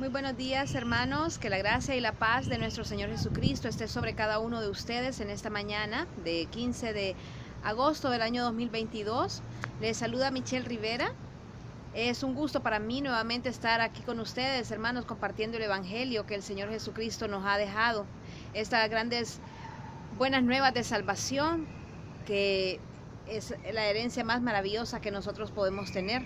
Muy buenos días, hermanos, que la gracia y la paz de nuestro Señor Jesucristo esté sobre cada uno de ustedes en esta mañana de 15 de agosto del año 2022. Les saluda Michelle Rivera. Es un gusto para mí nuevamente estar aquí con ustedes, hermanos, compartiendo el Evangelio que el Señor Jesucristo nos ha dejado. Estas grandes buenas nuevas de salvación, que es la herencia más maravillosa que nosotros podemos tener.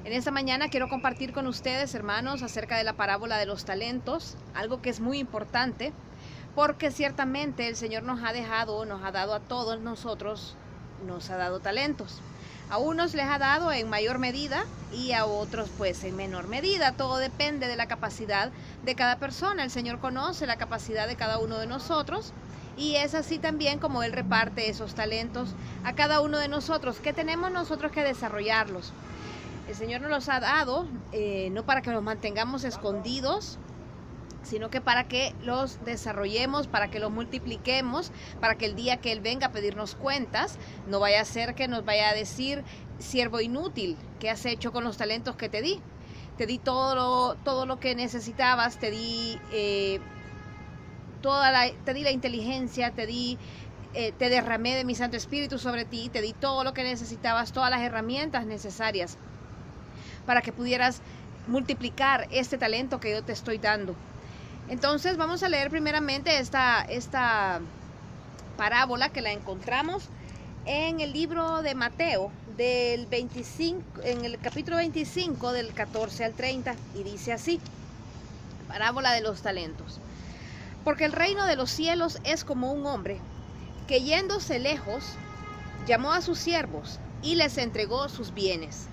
En esta mañana quiero compartir con ustedes, hermanos, acerca de la parábola de los talentos, algo que es muy importante, porque ciertamente el Señor nos ha dado a todos nosotros, nos ha dado talentos. A unos les ha dado en mayor medida y a otros pues en menor medida. Todo depende de la capacidad de cada persona. El Señor conoce la capacidad de cada uno de nosotros y es así también como Él reparte esos talentos a cada uno de nosotros, que tenemos nosotros que desarrollarlos. El Señor nos los ha dado, no para que los mantengamos escondidos, sino que para que los desarrollemos, para que los multipliquemos, para que el día que Él venga a pedirnos cuentas, no vaya a ser que nos vaya a decir: siervo inútil, ¿qué has hecho con los talentos que te di? Te di todo lo que necesitabas, te di la inteligencia, te derramé de mi Santo Espíritu sobre ti, te di todo lo que necesitabas, todas las herramientas necesarias para que pudieras multiplicar este talento que yo te estoy dando. Entonces vamos a leer primeramente esta parábola, que la encontramos en el libro de Mateo, en el capítulo 25, del 14 al 30, y dice así: parábola de los talentos. Porque el reino de los cielos es como un hombre que, yéndose lejos, llamó a sus siervos y les entregó sus bienes.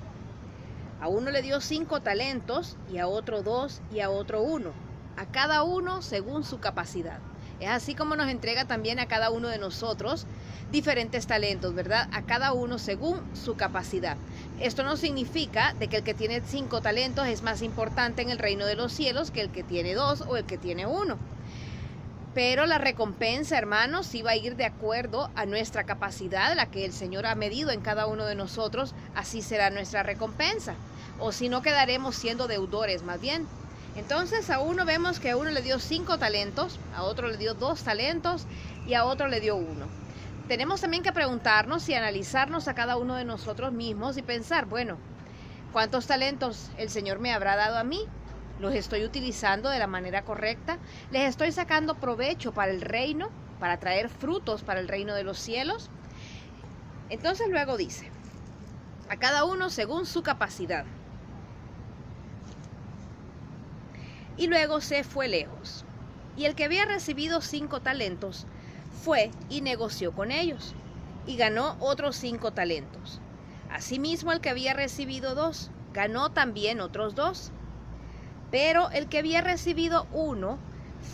A uno le dio 5 talentos, y a otro 2, y a otro 1, a cada uno según su capacidad. Es así como nos entrega también a cada uno de nosotros diferentes talentos, ¿verdad? A cada uno según su capacidad. Esto no significa de que el que tiene 5 talentos es más importante en el reino de los cielos que el que tiene 2 o el que tiene 1. Pero la recompensa, hermanos, sí va a ir de acuerdo a nuestra capacidad, la que el Señor ha medido en cada uno de nosotros. Así será nuestra recompensa. O si no, quedaremos siendo deudores más bien. Entonces a uno vemos que a uno le dio 5 talentos, a otro le dio 2 talentos y a otro le dio 1. Tenemos también que preguntarnos y analizarnos a cada uno de nosotros mismos y pensar: bueno, ¿cuántos talentos el Señor me habrá dado a mí? ¿Los estoy utilizando de la manera correcta? ¿Les estoy sacando provecho para el reino, para traer frutos para el reino de los cielos? Entonces luego dice: a cada uno según su capacidad. Y luego se fue lejos. Y el que había recibido 5 talentos fue y negoció con ellos, y ganó otros 5 talentos. Asimismo, el que había recibido 2, ganó también otros 2. Pero el que había recibido 1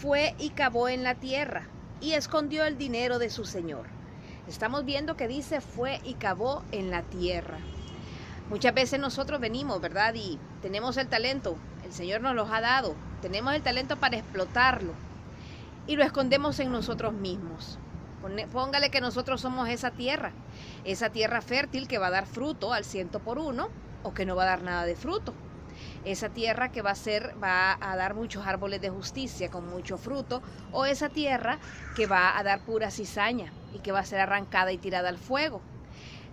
fue y cavó en la tierra, y escondió el dinero de su señor. Estamos viendo que dice fue y cavó en la tierra. Muchas veces nosotros venimos, ¿verdad? Y tenemos el talento, el Señor nos los ha dado, tenemos el talento para explotarlo, y lo escondemos en nosotros mismos. Póngale que nosotros somos esa tierra fértil que va a dar fruto al 100 por 1, o que no va a dar nada de fruto. Esa tierra que va a dar muchos árboles de justicia con mucho fruto, o esa tierra que va a dar pura cizaña y que va a ser arrancada y tirada al fuego.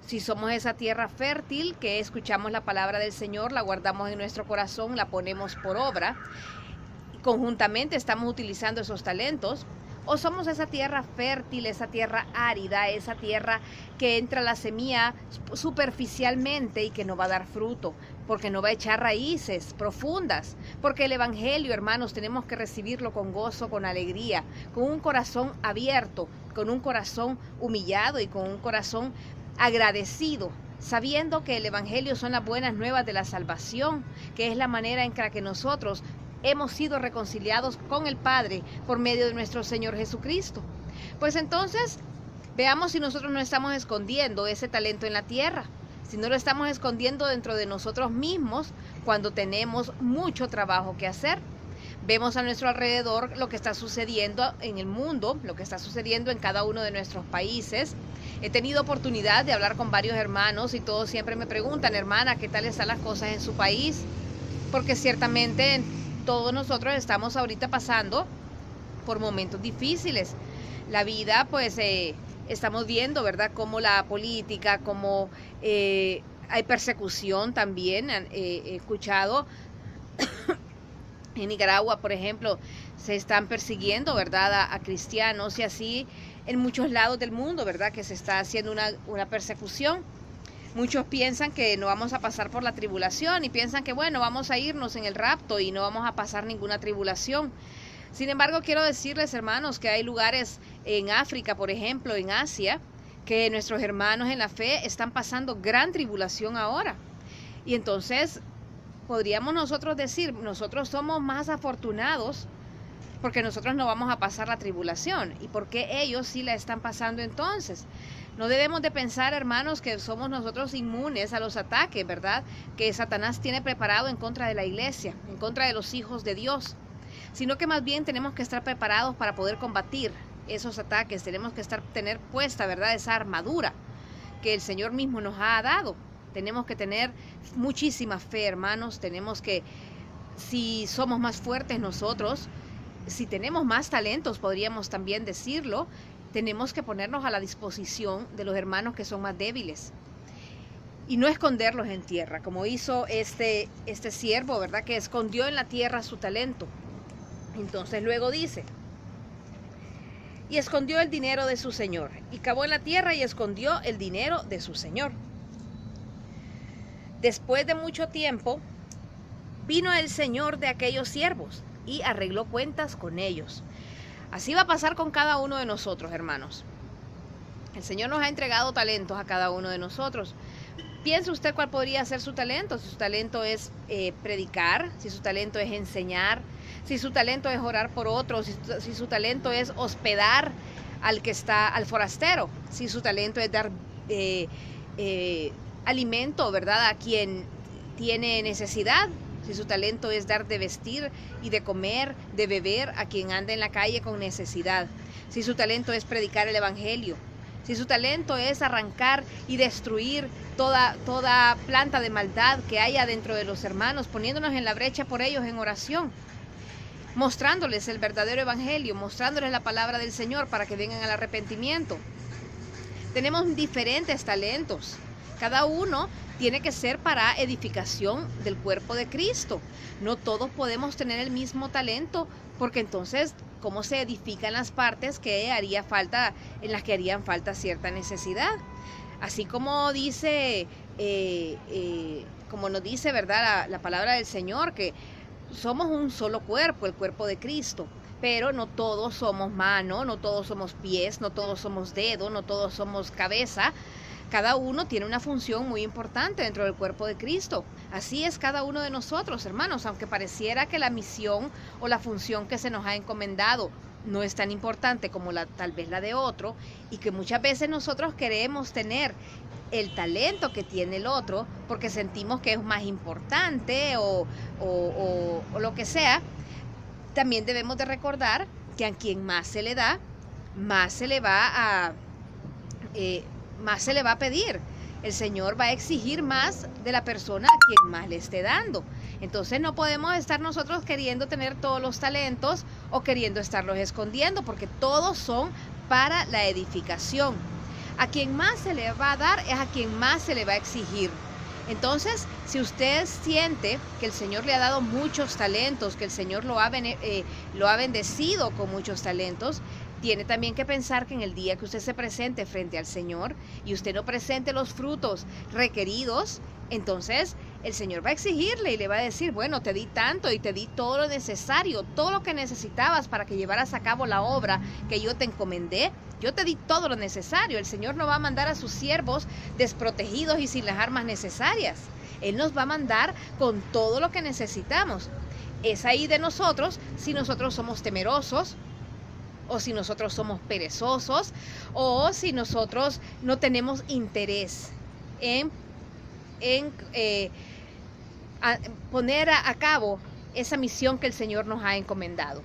Si somos esa tierra fértil que escuchamos la palabra del Señor, la guardamos en nuestro corazón, la ponemos por obra, y conjuntamente estamos utilizando esos talentos. O somos esa tierra fértil, esa tierra árida, esa tierra que entra la semilla superficialmente y que no va a dar fruto, porque no va a echar raíces profundas. Porque el Evangelio, hermanos, tenemos que recibirlo con gozo, con alegría, con un corazón abierto, con un corazón humillado y con un corazón agradecido, sabiendo que el Evangelio son las buenas nuevas de la salvación, que es la manera en la que nosotros hemos sido reconciliados con el Padre por medio de nuestro Señor Jesucristo. Pues entonces, veamos si nosotros no estamos escondiendo ese talento en la tierra, si no lo estamos escondiendo dentro de nosotros mismos cuando tenemos mucho trabajo que hacer. Vemos a nuestro alrededor lo que está sucediendo en el mundo, lo que está sucediendo en cada uno de nuestros países. He tenido oportunidad de hablar con varios hermanos y todos siempre me preguntan: hermana, ¿qué tal están las cosas en su país? Porque ciertamente todos nosotros estamos ahorita pasando por momentos difíciles. La vida, pues, estamos viendo, ¿verdad?, cómo la política, cómo hay persecución también. He escuchado en Nicaragua, por ejemplo, se están persiguiendo, ¿verdad?, a cristianos, y así en muchos lados del mundo, ¿verdad?, que se está haciendo una persecución. Muchos piensan que no vamos a pasar por la tribulación y piensan que, bueno, vamos a irnos en el rapto y no vamos a pasar ninguna tribulación. Sin embargo, quiero decirles, hermanos, que hay lugares en África, por ejemplo, en Asia, que nuestros hermanos en la fe están pasando gran tribulación ahora. Y entonces podríamos nosotros decir, nosotros somos más afortunados porque nosotros no vamos a pasar la tribulación. ¿Y por qué ellos sí la están pasando entonces? No debemos de pensar, hermanos, que somos nosotros inmunes a los ataques, ¿verdad?, que Satanás tiene preparado en contra de la iglesia, en contra de los hijos de Dios, sino que más bien tenemos que estar preparados para poder combatir esos ataques. Tenemos que tener puesta, ¿verdad?, esa armadura que el Señor mismo nos ha dado. Tenemos que tener muchísima fe, hermanos. Tenemos que, si somos más fuertes nosotros, si tenemos más talentos, podríamos también decirlo, tenemos que ponernos a la disposición de los hermanos que son más débiles y no esconderlos en tierra, como hizo este siervo, ¿verdad?, que escondió en la tierra su talento. Entonces luego dice, y escondió el dinero de su señor, y cavó en la tierra y escondió el dinero de su señor. Después de mucho tiempo, vino el señor de aquellos siervos y arregló cuentas con ellos. Así va a pasar con cada uno de nosotros, hermanos. El Señor nos ha entregado talentos a cada uno de nosotros. Piense usted cuál podría ser su talento. Si su talento es predicar, si su talento es enseñar, si su talento es orar por otros, si su talento es hospedar al forastero, si su talento es dar alimento, ¿verdad?, a quien tiene necesidad. Si su talento es dar de vestir y de comer, de beber a quien anda en la calle con necesidad. Si su talento es predicar el evangelio. Si su talento es arrancar y destruir toda planta de maldad que haya dentro de los hermanos, poniéndonos en la brecha por ellos en oración, mostrándoles el verdadero evangelio, mostrándoles la palabra del Señor para que vengan al arrepentimiento. Tenemos diferentes talentos. Cada uno tiene que ser para edificación del cuerpo de Cristo. No todos podemos tener el mismo talento, porque entonces, ¿cómo se edifican las partes en las que harían falta cierta necesidad? Así como dice, como nos dice, ¿verdad?, la palabra del Señor, que somos un solo cuerpo, el cuerpo de Cristo. Pero no todos somos mano, no todos somos pies, no todos somos dedo, no todos somos cabeza. Cada uno tiene una función muy importante dentro del cuerpo de Cristo. Así es cada uno de nosotros, hermanos, aunque pareciera que la misión o la función que se nos ha encomendado no es tan importante como tal vez la de otro, y que muchas veces nosotros queremos tener el talento que tiene el otro porque sentimos que es más importante o lo que sea. También debemos de recordar que a quien más se le da, más se le va a pedir. El Señor va a exigir más de la persona a quien más le esté dando. Entonces no podemos estar nosotros queriendo tener todos los talentos o queriendo estarlos escondiendo, porque todos son para la edificación. A quien más se le va a dar es a quien más se le va a exigir. Entonces, si usted siente que el Señor le ha dado muchos talentos, que el Señor lo ha bendecido con muchos talentos, tiene también que pensar que en el día que usted se presente frente al Señor y usted no presente los frutos requeridos, entonces el Señor va a exigirle y le va a decir, bueno, te di tanto y te di todo lo necesario, todo lo que necesitabas para que llevaras a cabo la obra que yo te encomendé. Yo te di todo lo necesario. El Señor no va a mandar a sus siervos desprotegidos y sin las armas necesarias. Él nos va a mandar con todo lo que necesitamos. Es ahí de nosotros si nosotros somos temerosos, o si nosotros somos perezosos, o si nosotros no tenemos interés en poner a cabo esa misión que el Señor nos ha encomendado.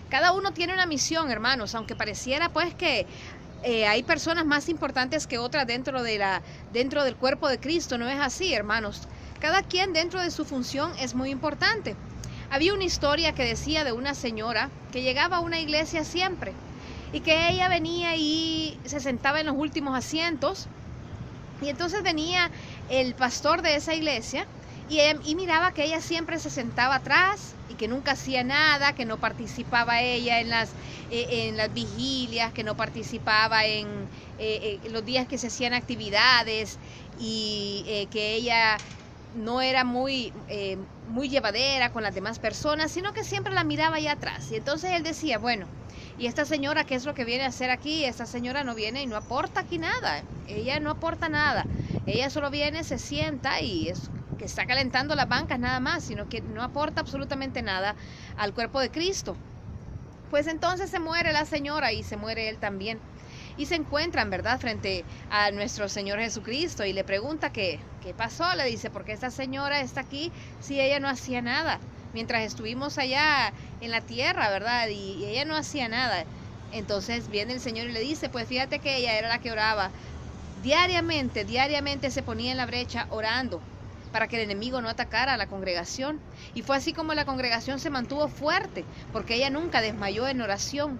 Cada uno tiene una misión, hermanos, aunque pareciera pues que hay personas más importantes que otras dentro del cuerpo de Cristo. No es así, hermanos. Cada quien dentro de su función es muy importante. Había una historia que decía de una señora que llegaba a una iglesia siempre y que ella venía y se sentaba en los últimos asientos, y entonces venía el pastor de esa iglesia y miraba que ella siempre se sentaba atrás y que nunca hacía nada, que no participaba ella en las vigilias, que no participaba en los días que se hacían actividades, y que ella no era muy llevadera con las demás personas, sino que siempre la miraba allá atrás. Y entonces él decía, bueno, ¿y esta señora qué es lo que viene a hacer aquí? Esta señora no viene y no aporta aquí nada. Ella no aporta nada. Ella solo viene, se sienta y es que está calentando las bancas nada más, sino que no aporta absolutamente nada al cuerpo de Cristo. Pues entonces se muere la señora y se muere él también. Y se encuentran, ¿verdad?, frente a nuestro Señor Jesucristo y le pregunta qué pasó. Le dice, ¿por qué esta señora está aquí si ella no hacía nada? Mientras estuvimos allá en la tierra, ¿verdad? Y ella no hacía nada. Entonces viene el Señor y le dice, pues fíjate que ella era la que oraba. Diariamente se ponía en la brecha orando para que el enemigo no atacara a la congregación. Y fue así como la congregación se mantuvo fuerte, porque ella nunca desmayó en oración.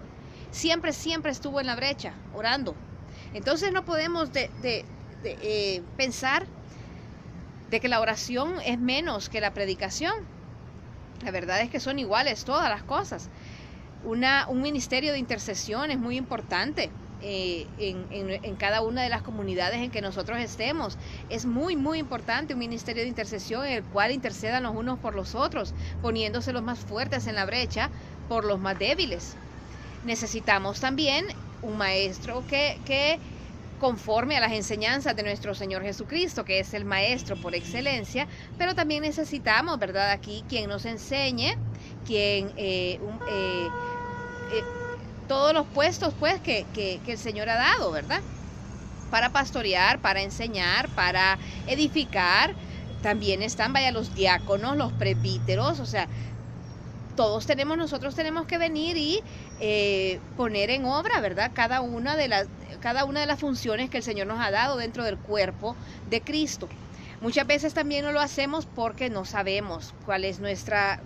Siempre estuvo en la brecha, orando. Entonces no podemos pensar de que la oración es menos que la predicación. La verdad es que son iguales todas las cosas. Un ministerio de intercesión es muy importante en cada una de las comunidades en que nosotros estemos. Es muy importante un ministerio de intercesión en el cual intercedan los unos por los otros, poniéndose los más fuertes en la brecha por los más débiles. Necesitamos también un maestro que conforme a las enseñanzas de nuestro Señor Jesucristo, que es el maestro por excelencia, pero también necesitamos, ¿verdad?, aquí quien nos enseñe, todos los puestos pues que el Señor ha dado, ¿verdad?, para pastorear, para enseñar, para edificar. También están, los diáconos, los presbíteros, o sea, nosotros tenemos que venir y poner en obra, ¿verdad?, cada una de las funciones que el Señor nos ha dado dentro del cuerpo de Cristo. Muchas veces también no lo hacemos porque no sabemos cuál es nuestra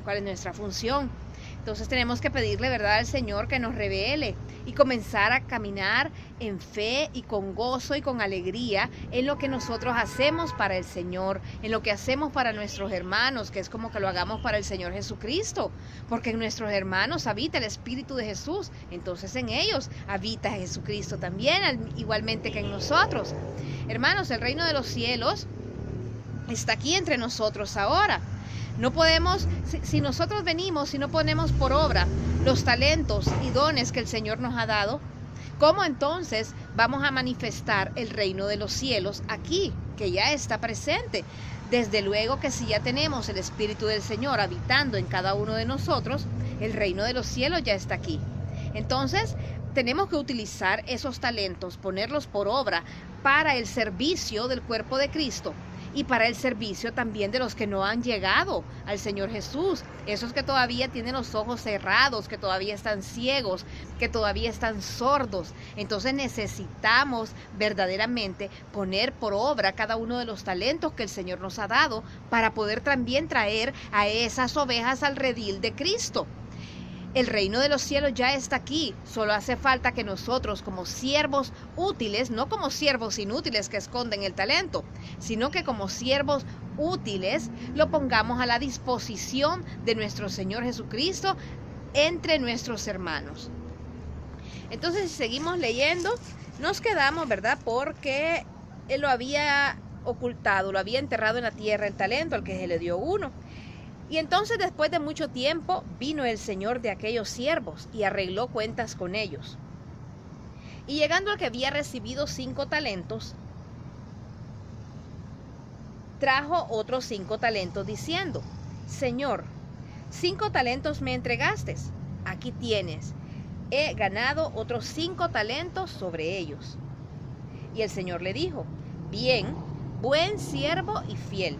función. Entonces tenemos que pedirle, ¿verdad?, al Señor que nos revele y comenzar a caminar en fe y con gozo y con alegría en lo que nosotros hacemos para el Señor, en lo que hacemos para nuestros hermanos, que es como que lo hagamos para el Señor Jesucristo, porque en nuestros hermanos habita el Espíritu de Jesús, entonces en ellos habita Jesucristo también, igualmente que en nosotros. Hermanos, el reino de los cielos está aquí entre nosotros ahora. No podemos, si nosotros venimos, si no ponemos por obra los talentos y dones que el Señor nos ha dado, ¿cómo entonces vamos a manifestar el reino de los cielos aquí, que ya está presente? Desde luego que si ya tenemos el Espíritu del Señor habitando en cada uno de nosotros, el reino de los cielos ya está aquí. Entonces, tenemos que utilizar esos talentos, ponerlos por obra para el servicio del cuerpo de Cristo. Y para el servicio también de los que no han llegado al Señor Jesús, esos que todavía tienen los ojos cerrados, que todavía están ciegos, que todavía están sordos. Entonces necesitamos verdaderamente poner por obra cada uno de los talentos que el Señor nos ha dado para poder también traer a esas ovejas al redil de Cristo. El reino de los cielos ya está aquí, solo hace falta que nosotros como siervos útiles, no como siervos inútiles que esconden el talento, sino que como siervos útiles lo pongamos a la disposición de nuestro Señor Jesucristo entre nuestros hermanos. Entonces, si seguimos leyendo, nos quedamos, ¿verdad?, porque Él lo había ocultado, lo había enterrado en la tierra el talento al que se le dio uno. Y entonces después de mucho tiempo vino el señor de aquellos siervos y arregló cuentas con ellos. Y llegando al que había recibido 5 talentos, trajo otros 5 talentos diciendo, Señor, 5 talentos me entregaste, aquí tienes, he ganado otros 5 talentos sobre ellos. Y el Señor le dijo, bien, buen siervo y fiel,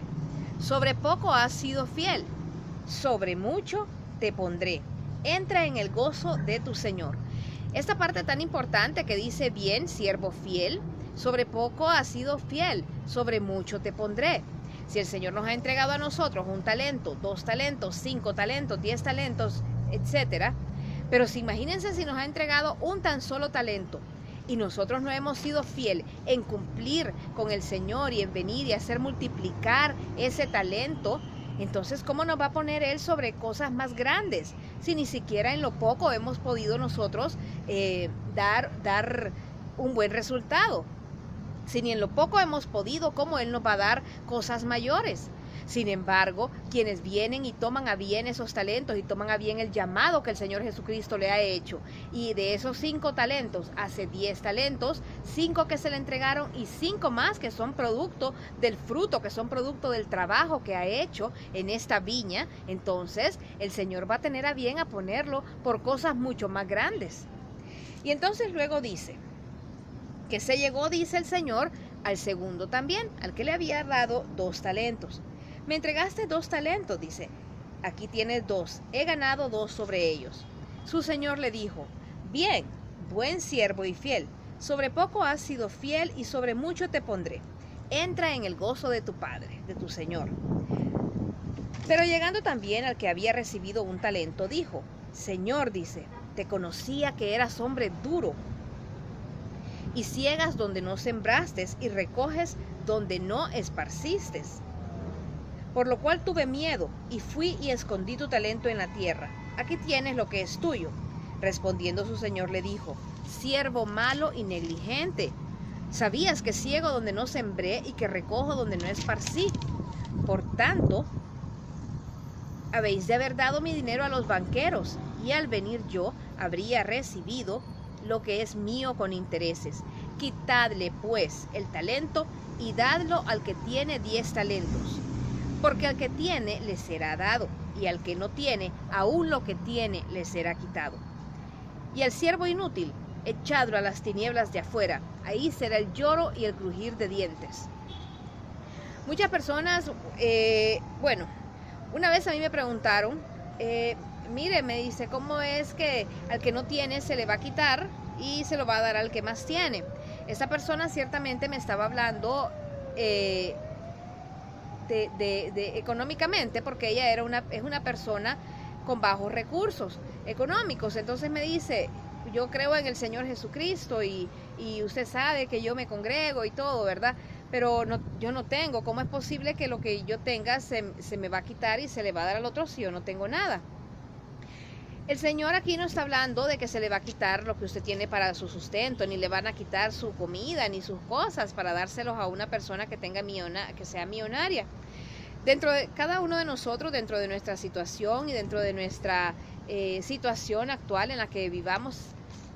sobre poco has sido fiel, sobre mucho te pondré, entra en el gozo de tu Señor. Esta parte tan importante que dice, bien, siervo fiel, sobre poco has sido fiel, sobre mucho te pondré. Si el Señor nos ha entregado a nosotros un talento, 2 talentos, 5 talentos, 10 talentos, etcétera, pero imagínense si nos ha entregado un tan solo talento y nosotros no hemos sido fiel en cumplir con el Señor y en venir y hacer multiplicar ese talento, entonces ¿cómo nos va a poner Él sobre cosas más grandes? Si ni siquiera en lo poco hemos podido nosotros dar un buen resultado. Si ni en lo poco hemos podido, ¿cómo Él nos va a dar cosas mayores? Sin embargo, quienes vienen y toman a bien esos talentos y toman a bien el llamado que el Señor Jesucristo le ha hecho, y de esos 5 talentos hace 10 talentos, 5 que se le entregaron y 5 más que son producto del fruto, que son producto del trabajo que ha hecho en esta viña, entonces el Señor va a tener a bien a ponerlo por cosas mucho más grandes. Y entonces luego dice que se llegó, dice el Señor, al segundo también, al que le había dado 2 talentos. Me entregaste 2 talentos, dice, aquí tienes 2, he ganado 2 sobre ellos. Su señor le dijo, bien, buen siervo y fiel, sobre poco has sido fiel y sobre mucho te pondré. Entra en el gozo de tu padre, de tu señor. Pero llegando también al que había recibido un talento, dijo, Señor, dice, te conocía que eras hombre duro, y ciegas donde no sembraste y recoges donde no esparciste. Por lo cual tuve miedo y fui y escondí tu talento en la tierra. Aquí tienes lo que es tuyo. Respondiendo su señor le dijo, siervo malo y negligente, sabías que ciego donde no sembré y que recojo donde no esparcí. Por tanto, habéis de haber dado mi dinero a los banqueros, y al venir yo habría recibido lo que es mío con intereses. Quitadle pues el talento y dadlo al que tiene 10 talentos. Porque al que tiene le será dado, y al que no tiene, aún lo que tiene le será quitado. Y al siervo inútil, echadlo a las tinieblas de afuera, ahí será el lloro y el crujir de dientes. Muchas personas, bueno, una vez a mí me preguntaron, mire, me dice, ¿cómo es que al que no tiene se le va a quitar y se lo va a dar al que más tiene? Esta persona ciertamente me estaba hablando económicamente, porque ella es una persona con bajos recursos económicos. Entonces me dice, yo creo en el Señor Jesucristo y usted sabe que yo me congrego y todo, ¿verdad? Pero no, yo no tengo. ¿Cómo es posible que lo que yo tenga se me va a quitar y se le va a dar al otro si yo no tengo nada? El Señor aquí no está hablando de que se le va a quitar lo que usted tiene para su sustento, ni le van a quitar su comida, ni sus cosas para dárselos a una persona que que sea millonaria. Dentro de cada uno de nosotros, dentro de nuestra situación y dentro de nuestra situación actual en la que vivamos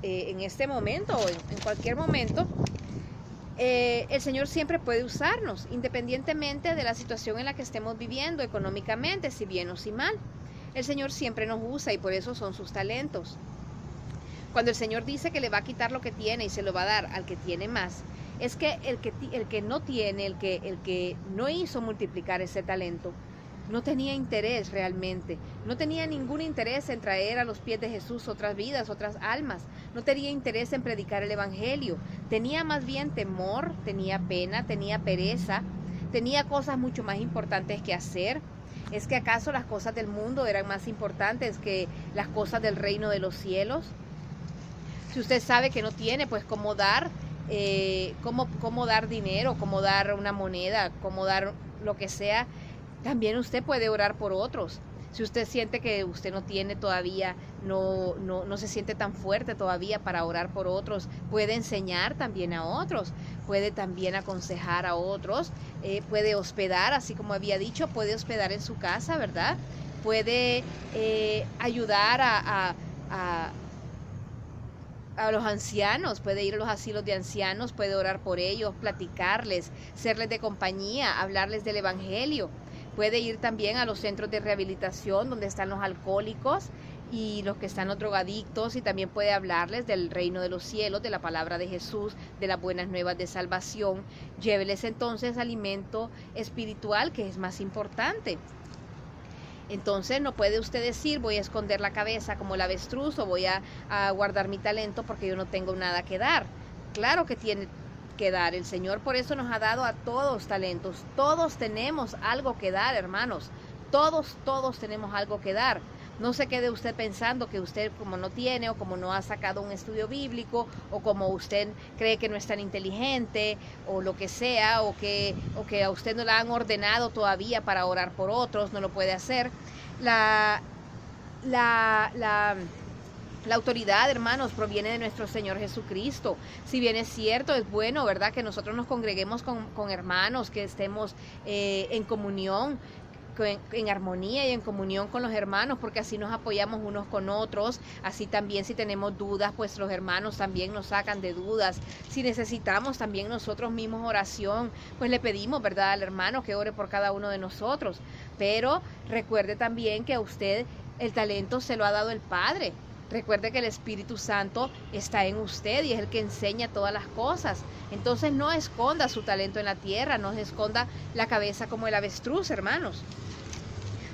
en este momento o en cualquier momento, el Señor siempre puede usarnos, independientemente de la situación en la que estemos viviendo económicamente, si bien o si mal. El Señor siempre nos usa y por eso son sus talentos. Cuando el Señor dice que le va a quitar lo que tiene y se lo va a dar al que tiene más, es que el que no tiene, el que no hizo multiplicar ese talento, no tenía interés realmente, no tenía ningún interés en traer a los pies de Jesús otras vidas, otras almas, no tenía interés en predicar el evangelio, tenía más bien temor, tenía pena, tenía pereza, tenía cosas mucho más importantes que hacer. ¿Es que acaso las cosas del mundo eran más importantes que las cosas del reino de los cielos? Si usted sabe que no tiene, pues cómo dar dinero, cómo dar una moneda, cómo dar lo que sea, también usted puede orar por otros. Si usted siente que usted no tiene todavía, no se siente tan fuerte todavía para orar por otros, puede enseñar también a otros, puede también aconsejar a otros, puede hospedar, así como había dicho, puede hospedar en su casa, ¿verdad? Puede ayudar a los ancianos, puede ir a los asilos de ancianos, puede orar por ellos, platicarles, serles de compañía, hablarles del evangelio. Puede ir también a los centros de rehabilitación donde están los alcohólicos y los que están los drogadictos, y también puede hablarles del reino de los cielos, de la palabra de Jesús, de las buenas nuevas de salvación. Lléveles entonces alimento espiritual, que es más importante. Entonces no puede usted decir, voy a esconder la cabeza como el avestruz o voy a guardar mi talento porque yo no tengo nada que dar. Claro que que dar. El Señor por eso nos ha dado a todos talentos. Todos tenemos algo que dar, hermanos. Todos tenemos algo que dar. No se quede usted pensando que usted como no tiene o como no ha sacado un estudio bíblico o como usted cree que no es tan inteligente o lo que sea o que a usted no le han ordenado todavía para orar por otros, no lo puede hacer. La autoridad, hermanos, proviene de nuestro Señor Jesucristo. Si bien es cierto, es bueno, ¿verdad?, que nosotros nos congreguemos con hermanos, que estemos en comunión, en armonía y en comunión con los hermanos, porque así nos apoyamos unos con otros. Así también si tenemos dudas, pues los hermanos también nos sacan de dudas. Si necesitamos también nosotros mismos oración, pues le pedimos, ¿verdad?, al hermano que ore por cada uno de nosotros. Pero recuerde también que a usted el talento se lo ha dado el Padre. Recuerde que el Espíritu Santo está en usted y es el que enseña todas las cosas. Entonces no esconda su talento en la tierra, no esconda la cabeza como el avestruz, hermanos.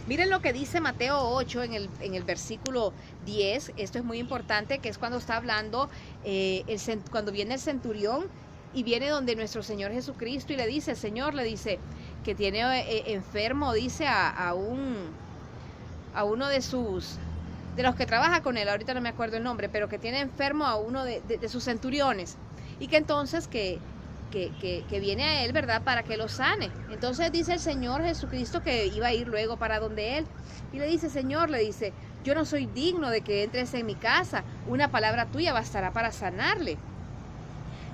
Miren lo que dice Mateo 8 en el versículo 10. Esto es muy importante, que es cuando está hablando, cuando viene el centurión y viene donde nuestro Señor Jesucristo y le dice, Señor, le dice que tiene enfermo, dice a uno de los que trabaja con él, ahorita no me acuerdo el nombre, pero que tiene enfermo a uno de sus centuriones, y que entonces que viene a él, ¿verdad?, para que lo sane. Entonces dice el Señor Jesucristo que iba a ir luego para donde él, y le dice, Señor, le dice, yo no soy digno de que entres en mi casa, una palabra tuya bastará para sanarle.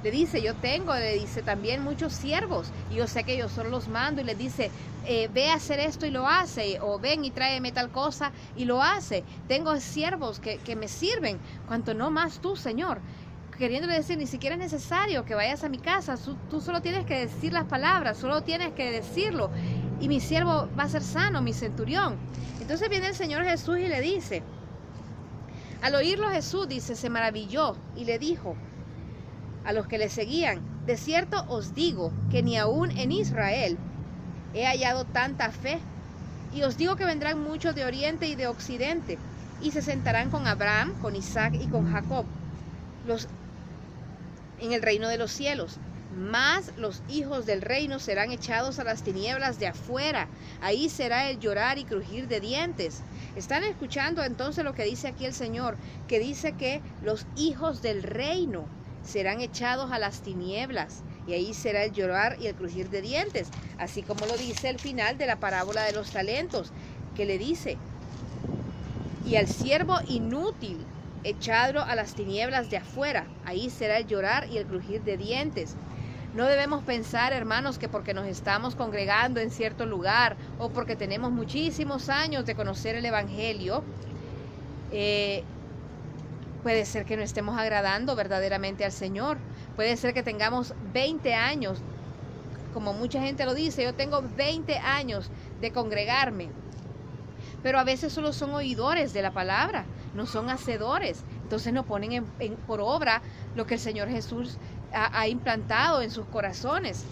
Le dice, le dice también muchos siervos, y yo sé que yo solo los mando, y les dice, ve a hacer esto y lo hace, o ven y tráeme tal cosa y lo hace. Tengo siervos que me sirven, cuanto no más tú, Señor. Queriéndole decir, ni siquiera es necesario que vayas a mi casa, tú solo tienes que decir las palabras, solo tienes que decirlo, y mi siervo va a ser sano, mi centurión. Entonces viene el Señor Jesús y le dice, al oírlo Jesús, dice, se maravilló y le dijo a los que le seguían, de cierto os digo que ni aún en Israel he hallado tanta fe, y os digo que vendrán muchos de oriente y de occidente, y se sentarán con Abraham, con Isaac y con Jacob, en el reino de los cielos. Mas los hijos del reino serán echados a las tinieblas de afuera, ahí será el llorar y crujir de dientes. ¿Están escuchando entonces lo que dice aquí el Señor? Que dice que los hijos del reino serán echados a las tinieblas, y ahí será el llorar y el crujir de dientes, así como lo dice el final de la parábola de los talentos, que le dice, y al siervo inútil echadlo a las tinieblas de afuera, ahí será el llorar y el crujir de dientes. No debemos pensar, hermanos, que porque nos estamos congregando en cierto lugar o porque tenemos muchísimos años de conocer el Evangelio, puede ser que no estemos agradando verdaderamente al Señor. Puede ser que tengamos 20 años, como mucha gente lo dice, yo tengo 20 años de congregarme. Pero a veces solo son oidores de la palabra, no son hacedores. Entonces no ponen por obra lo que el Señor Jesús ha implantado en sus corazones.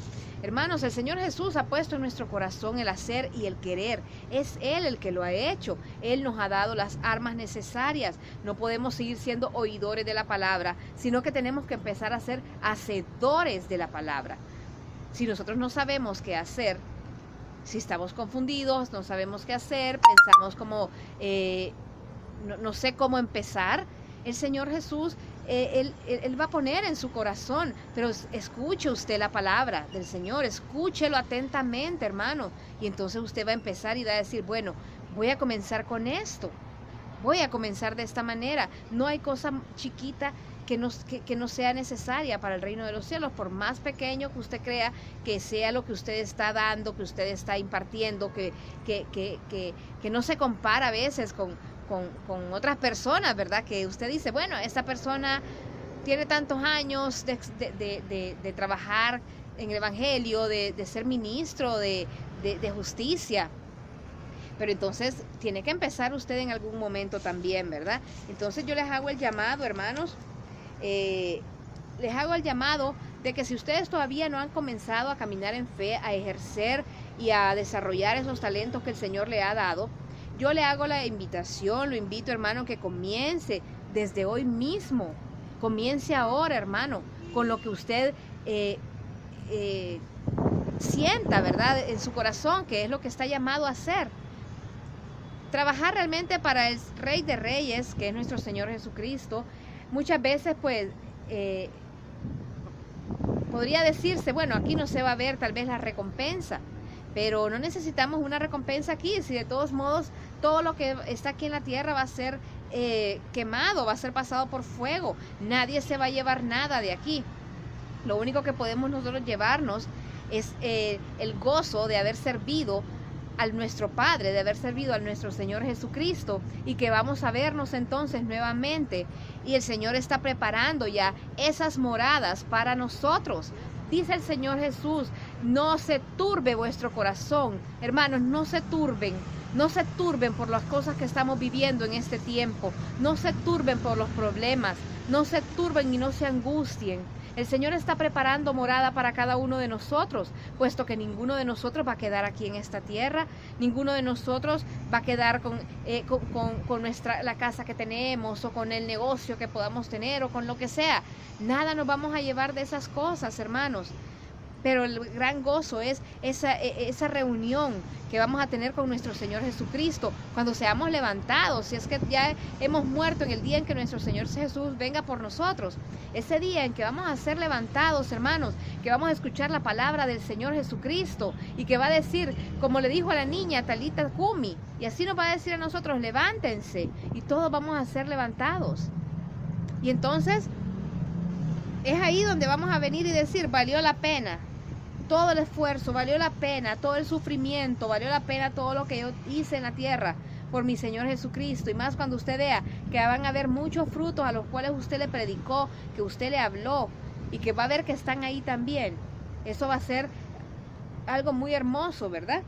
Hermanos, el Señor Jesús ha puesto en nuestro corazón el hacer y el querer. Es Él el que lo ha hecho. Él nos ha dado las armas necesarias. No podemos seguir siendo oidores de la palabra, sino que tenemos que empezar a ser hacedores de la palabra. Si nosotros no sabemos qué hacer, si estamos confundidos, no sabemos qué hacer, pensamos como, no sé cómo empezar, el Señor Jesús, Él va a poner en su corazón, pero escuche usted la palabra del Señor, escúchelo atentamente, hermano, y entonces usted va a empezar y va a decir, bueno, voy a comenzar con esto, voy a comenzar de esta manera. No hay cosa chiquita que no sea necesaria para el reino de los cielos, por más pequeño que usted crea que sea lo que usted está dando, que usted está impartiendo, que no se compara a veces con otras personas, ¿verdad? Que usted dice, bueno, esta persona tiene tantos años de trabajar en el Evangelio, de ser ministro de justicia, pero entonces tiene que empezar usted en algún momento también, ¿verdad? Entonces yo les hago el llamado, hermanos, les hago el llamado de que si ustedes todavía no han comenzado a caminar en fe, a ejercer y a desarrollar esos talentos que el Señor le ha dado, yo le hago la invitación, lo invito, hermano, que comience desde hoy mismo. Comience ahora, hermano, con lo que usted sienta, ¿verdad?, en su corazón que es lo que está llamado a hacer. Trabajar realmente para el Rey de Reyes, que es nuestro Señor Jesucristo. Muchas veces pues podría decirse, bueno, aquí no se va a ver tal vez la recompensa, pero no necesitamos una recompensa aquí, si de todos modos todo lo que está aquí en la tierra va a ser quemado, va a ser pasado por fuego. Nadie se va a llevar nada de aquí. Lo único que podemos nosotros llevarnos es el gozo de haber servido a nuestro Padre, de haber servido a nuestro Señor Jesucristo, y que vamos a vernos entonces nuevamente, y el Señor está preparando ya esas moradas para nosotros. Dice el Señor Jesús, no se turbe vuestro corazón. Hermanos, no se turben por las cosas que estamos viviendo en este tiempo, no se turben por los problemas, no se turben y no se angustien. El Señor está preparando morada para cada uno de nosotros, puesto que ninguno de nosotros va a quedar aquí en esta tierra, ninguno de nosotros va a quedar con la casa que tenemos, o con el negocio que podamos tener, o con lo que sea. Nada nos vamos a llevar de esas cosas, hermanos. Pero el gran gozo es esa reunión que vamos a tener con nuestro Señor Jesucristo cuando seamos levantados. Si es que ya hemos muerto, en el día en que nuestro Señor Jesús venga por nosotros, ese día en que vamos a ser levantados, hermanos, que vamos a escuchar la palabra del Señor Jesucristo, y que va a decir, como le dijo a la niña Talita Kumi, y así nos va a decir a nosotros, levántense, y todos vamos a ser levantados. Y entonces es ahí donde vamos a venir y decir, valió la pena todo el esfuerzo, valió la pena todo el sufrimiento, valió la pena todo lo que yo hice en la tierra por mi Señor Jesucristo. Y más cuando usted vea que van a haber muchos frutos a los cuales usted le predicó, que usted le habló, y que va a ver que están ahí también. Eso va a ser algo muy hermoso, ¿verdad?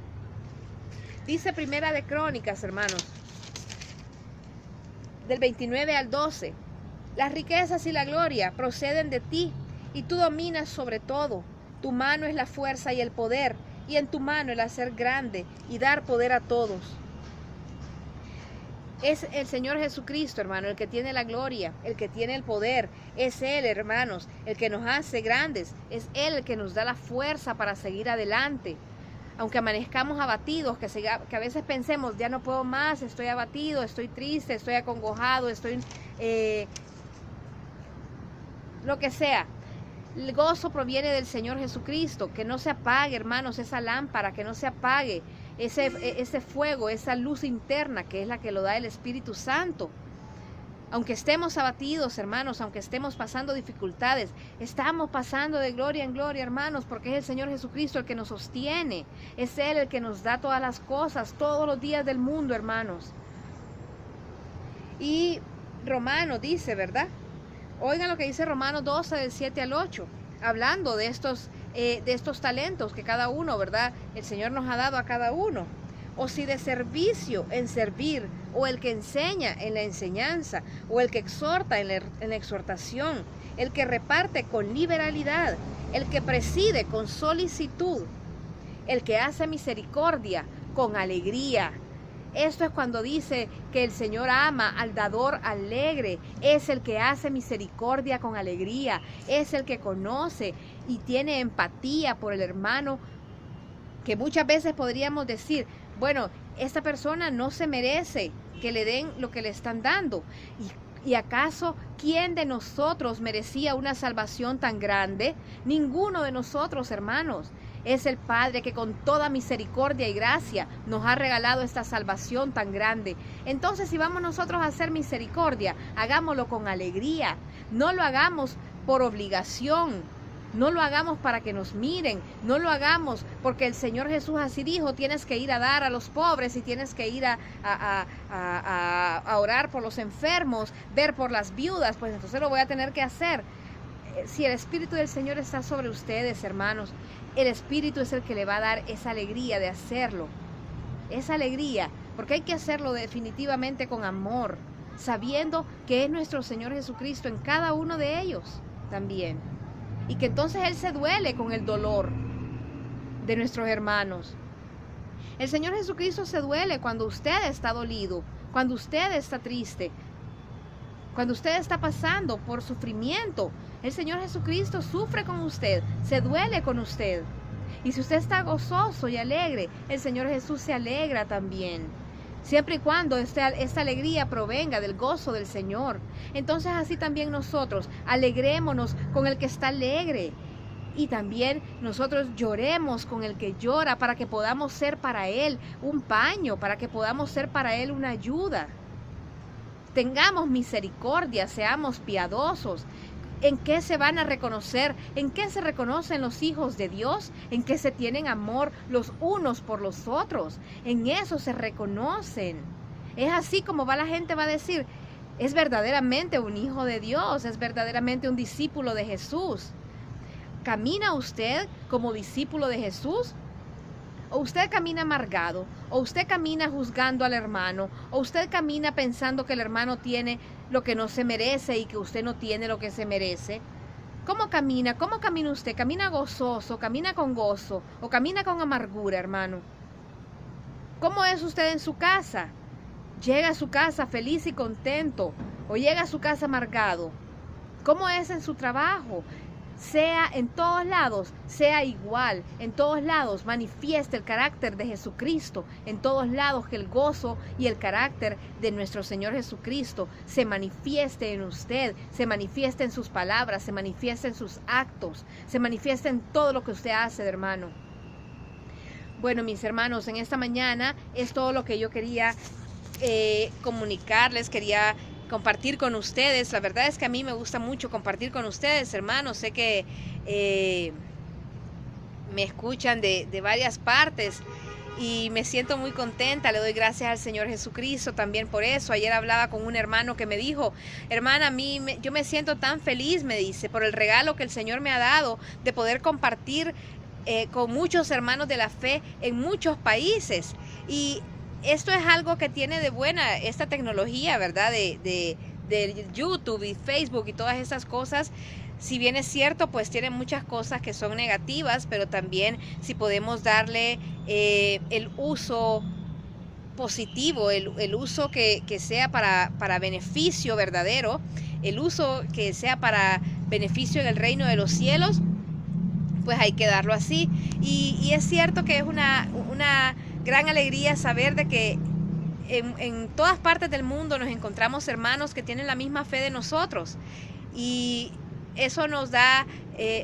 Dice Primera de Crónicas, hermanos, del 29 al 12. Las riquezas y la gloria proceden de ti, y tú dominas sobre todo. Tu mano es la fuerza y el poder, y en tu mano el hacer grande y dar poder a todos. Es el Señor Jesucristo, hermano, el que tiene la gloria, el que tiene el poder. Es Él, hermanos, el que nos hace grandes. Es Él el que nos da la fuerza para seguir adelante. Aunque amanezcamos abatidos, que a veces pensemos, ya no puedo más, estoy abatido, estoy triste, estoy acongojado, estoy lo que sea. El gozo proviene del Señor Jesucristo. Que no se apague, hermanos, esa lámpara, que no se apague ese fuego, esa luz interna, que es la que lo da el Espíritu Santo. Aunque estemos abatidos, hermanos, aunque estemos pasando dificultades, estamos pasando de gloria en gloria, hermanos, porque es el Señor Jesucristo el que nos sostiene. Es Él el que nos da todas las cosas, todos los días del mundo, hermanos. Y Romanos dice, ¿verdad? Oigan lo que dice Romanos 12, del 7 al 8, hablando de estos talentos que cada uno, ¿verdad?, el Señor nos ha dado a cada uno. O si de servicio en servir, o el que enseña en la enseñanza, o el que exhorta en la exhortación, el que reparte con liberalidad, el que preside con solicitud, el que hace misericordia con alegría. Esto es cuando dice que el Señor ama al dador alegre. Es el que hace misericordia con alegría. Es el que conoce y tiene empatía por el hermano, que muchas veces podríamos decir, bueno, esta persona no se merece que le den lo que le están dando. ¿Y acaso quién de nosotros merecía una salvación tan grande? Ninguno de nosotros, hermanos. Es el Padre que con toda misericordia y gracia nos ha regalado esta salvación tan grande. Entonces, si vamos nosotros a hacer misericordia, hagámoslo con alegría. No lo hagamos por obligación. No lo hagamos para que nos miren. No lo hagamos porque el Señor Jesús así dijo, tienes que ir a dar a los pobres, y tienes que ir a orar por los enfermos, ver por las viudas. Pues entonces lo voy a tener que hacer. Si el Espíritu del Señor está sobre ustedes, hermanos, el Espíritu es el que le va a dar esa alegría de hacerlo. Esa alegría, porque hay que hacerlo definitivamente con amor, sabiendo que es nuestro Señor Jesucristo en cada uno de ellos también. Y que entonces Él se duele con el dolor de nuestros hermanos. El Señor Jesucristo se duele cuando usted está dolido, cuando usted está triste. Cuando usted está pasando por sufrimiento, el Señor Jesucristo sufre con usted, se duele con usted. Y si usted está gozoso y alegre, el Señor Jesús se alegra también. Siempre y cuando esta alegría provenga del gozo del Señor. Entonces así también nosotros alegrémonos con el que está alegre. Y también nosotros lloremos con el que llora, para que podamos ser para Él un paño, para que podamos ser para Él una ayuda. Tengamos misericordia, seamos piadosos. ¿En qué se van a reconocer? ¿En qué se reconocen los hijos de Dios? ¿En qué se tienen amor los unos por los otros? En eso se reconocen. Es así como la gente va a decir, es verdaderamente un hijo de Dios, es verdaderamente un discípulo de Jesús. ¿Camina usted como discípulo de Jesús? ¿O usted camina amargado? ¿O usted camina juzgando al hermano? ¿O usted camina pensando que el hermano tiene lo que no se merece y que usted no tiene lo que se merece? ¿Cómo camina? ¿Cómo camina usted? ¿Camina gozoso? ¿Camina con gozo? ¿O camina con amargura, hermano? ¿Cómo es usted en su casa? ¿Llega a su casa feliz y contento? ¿O llega a su casa amargado? ¿Cómo es en su trabajo? Sea en todos lados, sea igual, en todos lados manifieste el carácter de Jesucristo, en todos lados que el gozo y el carácter de nuestro Señor Jesucristo se manifieste en usted, se manifieste en sus palabras, se manifieste en sus actos, se manifieste en todo lo que usted hace, hermano. Bueno, mis hermanos, en esta mañana es todo lo que yo quería comunicarles, quería compartir con ustedes. La verdad es que a mí me gusta mucho compartir con ustedes, hermanos. Sé que me escuchan de varias partes y me siento muy contenta. Le doy gracias al Señor Jesucristo también por eso. Ayer hablaba con un hermano que me dijo, hermana, yo me siento tan feliz, me dice, por el regalo que el Señor me ha dado de poder compartir con muchos hermanos de la fe en muchos países. Y esto es algo que tiene de buena esta tecnología, ¿verdad? De YouTube y Facebook y todas esas cosas. Si bien es cierto, pues tiene muchas cosas que son negativas, pero también si podemos darle el uso positivo, el uso que sea para beneficio verdadero, el uso que sea para beneficio en el reino de los cielos, pues hay que darlo así. Y es cierto que es una gran alegría saber de que en todas partes del mundo nos encontramos hermanos que tienen la misma fe de nosotros, y eso nos da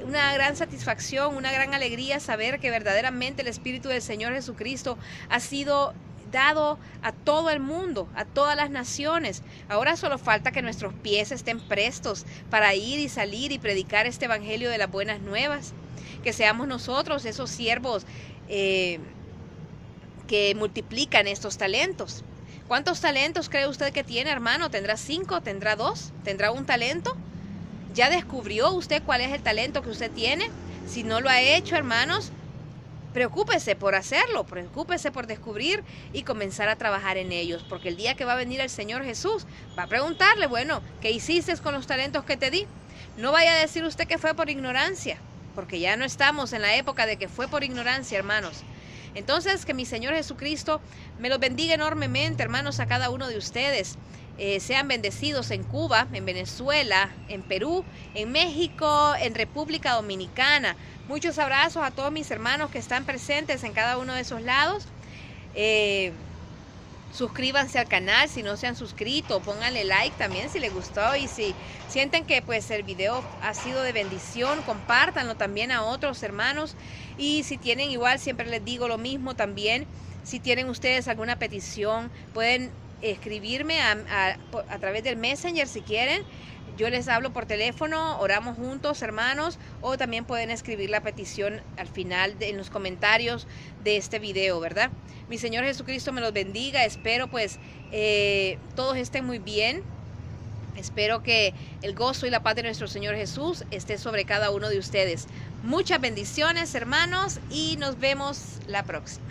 una gran satisfacción, una gran alegría saber que verdaderamente el Espíritu del Señor Jesucristo ha sido dado a todo el mundo, a todas las naciones. Ahora solo falta que nuestros pies estén prestos para ir y salir y predicar este evangelio de las buenas nuevas, que seamos nosotros esos siervos que multiplican estos talentos. ¿Cuántos talentos cree usted que tiene, hermano? ¿Tendrá 5? ¿Tendrá 2? ¿Tendrá un talento? ¿Ya descubrió usted cuál es el talento que usted tiene? Si no lo ha hecho, hermanos, preocúpese por hacerlo, preocúpese por descubrir y comenzar a trabajar en ellos, porque el día que va a venir el Señor Jesús va a preguntarle, bueno, ¿qué hiciste con los talentos que te di? No vaya a decir usted que fue por ignorancia, porque ya no estamos en la época de que fue por ignorancia, hermanos. Entonces, que mi Señor Jesucristo me los bendiga enormemente, hermanos, a cada uno de ustedes. Sean bendecidos en Cuba, en Venezuela, en Perú, en México, en República Dominicana. Muchos abrazos a todos mis hermanos que están presentes en cada uno de esos lados. Suscríbanse al canal si no se han suscrito, pónganle like también si les gustó, y si sienten que pues el video ha sido de bendición, compártanlo también a otros hermanos. Y si tienen, igual siempre les digo lo mismo también, si tienen ustedes alguna petición, pueden escribirme a través del Messenger si quieren. Yo les hablo por teléfono, oramos juntos, hermanos, o también pueden escribir la petición al final en los comentarios de este video, ¿verdad? Mi Señor Jesucristo me los bendiga. Espero pues todos estén muy bien. Espero que el gozo y la paz de nuestro Señor Jesús esté sobre cada uno de ustedes. Muchas bendiciones, hermanos, y nos vemos la próxima.